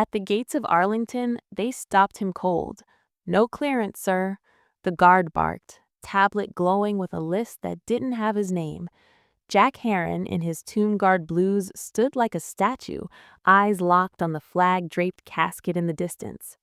At the gates of Arlington, they stopped him cold. "No clearance, sir." The guard barked, tablet glowing with a list that didn't have his name. Jack Heron, in his Tomb Guard blues, stood like a statue, eyes locked on the flag-draped casket in the distance.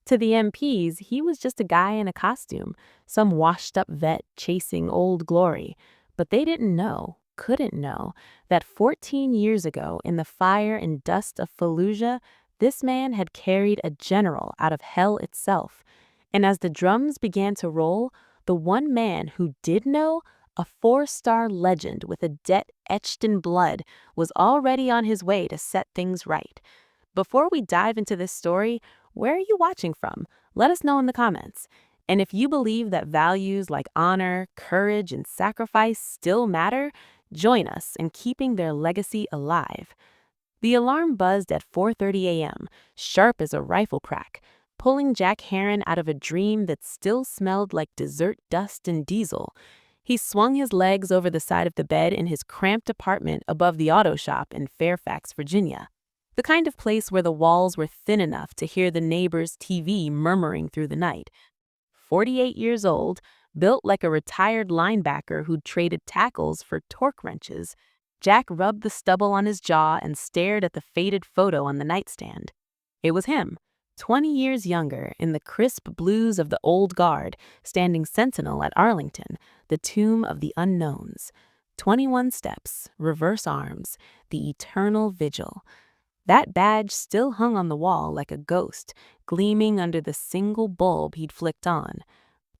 To the MPs, he was just a guy in a costume, some washed-up vet chasing old glory. But they didn't know, couldn't know, that 14 years ago, in the fire and dust of Fallujah, this man had carried a general out of hell itself. And as the drums began to roll, the one man who did know, a four-star legend with a debt etched in blood, was already on his way to set things right. Before we dive into this story, where are you watching from? Let us know in the comments. And if you believe that values like honor, courage, and sacrifice still matter, join us in keeping their legacy alive. The alarm buzzed at 4:30 a.m., sharp as a rifle crack, pulling Jack Heron out of a dream that still smelled like dessert dust and diesel. He swung his legs over the side of the bed in his cramped apartment above the auto shop in Fairfax, Virginia. The kind of place where the walls were thin enough to hear the neighbor's TV murmuring through the night. 48 years old, built like a retired linebacker who'd traded tackles for torque wrenches, Jack rubbed the stubble on his jaw and stared at the faded photo on the nightstand. It was him, 20 years younger, in the crisp blues of the old guard, standing sentinel at Arlington, the tomb of the unknowns. 21 steps, reverse arms, the eternal vigil. That badge still hung on the wall like a ghost, gleaming under the single bulb he'd flicked on.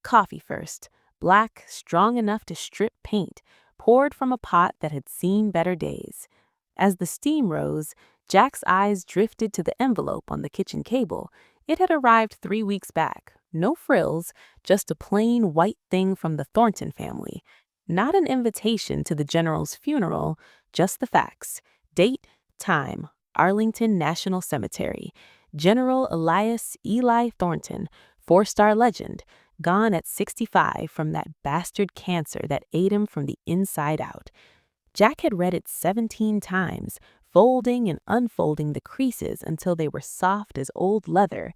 Coffee first, black, strong enough to strip paint, poured from a pot that had seen better days. As the steam rose, Jack's eyes drifted to the envelope on the kitchen cable. It had arrived 3 weeks back. No frills, just a plain white thing from the Thornton family. Not an invitation to the general's funeral, just the facts. Date, time, Arlington National Cemetery. General Elias Eli Thornton, 4-star legend, gone at 65 from that bastard cancer that ate him from the inside out. Jack had read it 17 times, folding and unfolding the creases until they were soft as old leather.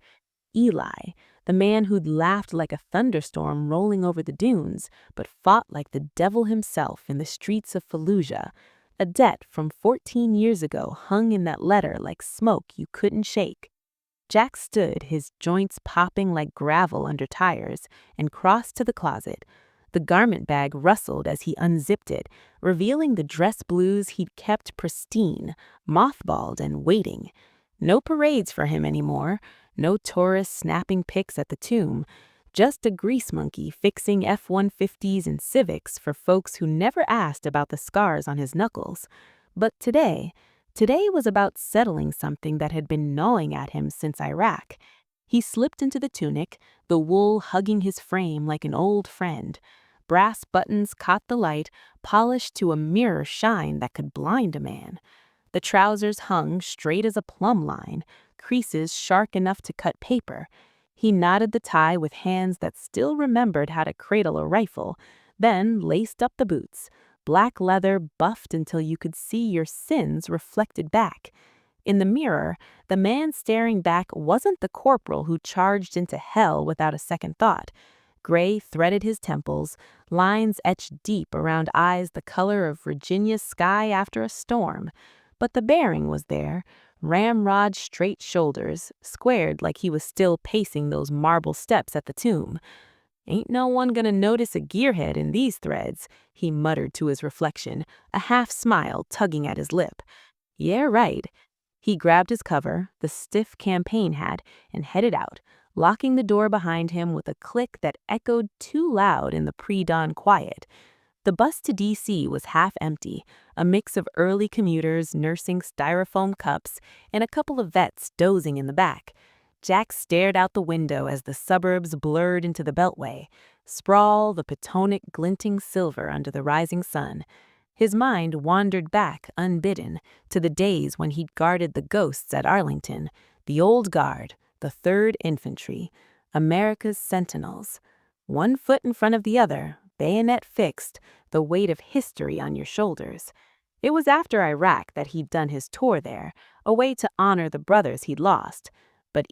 Eli, the man who'd laughed like a thunderstorm rolling over the dunes, but fought like the devil himself in the streets of Fallujah. A debt from 14 years ago hung in that letter like smoke you couldn't shake. Jack stood, his joints popping like gravel under tires, and crossed to the closet. The garment bag rustled as he unzipped it, revealing the dress blues he'd kept pristine, mothballed and waiting. No parades for him anymore, no tourists snapping pics at the tomb, just a grease monkey fixing F-150s and Civics for folks who never asked about the scars on his knuckles. But today was about settling something that had been gnawing at him since Iraq. He slipped into the tunic, the wool hugging his frame like an old friend. Brass buttons caught the light, polished to a mirror shine that could blind a man. The trousers hung straight as a plumb line, creases sharp enough to cut paper. He knotted the tie with hands that still remembered how to cradle a rifle, then laced up the boots, black leather buffed until you could see your sins reflected back. In the mirror, the man staring back wasn't the corporal who charged into hell without a second thought. Gray threaded his temples, lines etched deep around eyes the color of Virginia's sky after a storm. But the bearing was there, ramrod straight shoulders, squared like he was still pacing those marble steps at the tomb. "Ain't no one gonna notice a gearhead in these threads," he muttered to his reflection, a half-smile tugging at his lip. "Yeah, right." He grabbed his cover, the stiff campaign hat, and headed out, locking the door behind him with a click that echoed too loud in the pre-dawn quiet. The bus to D.C. was half empty, a mix of early commuters nursing styrofoam cups and a couple of vets dozing in the back. Jack stared out the window as the suburbs blurred into the Beltway, sprawl, the Potomac glinting silver under the rising sun. His mind wandered back, unbidden, to the days when he'd guarded the ghosts at Arlington, the old guard, the 3rd Infantry, America's sentinels. One foot in front of the other, bayonet fixed, the weight of history on your shoulders. It was after Iraq that he'd done his tour there, a way to honor the brothers he'd lost. But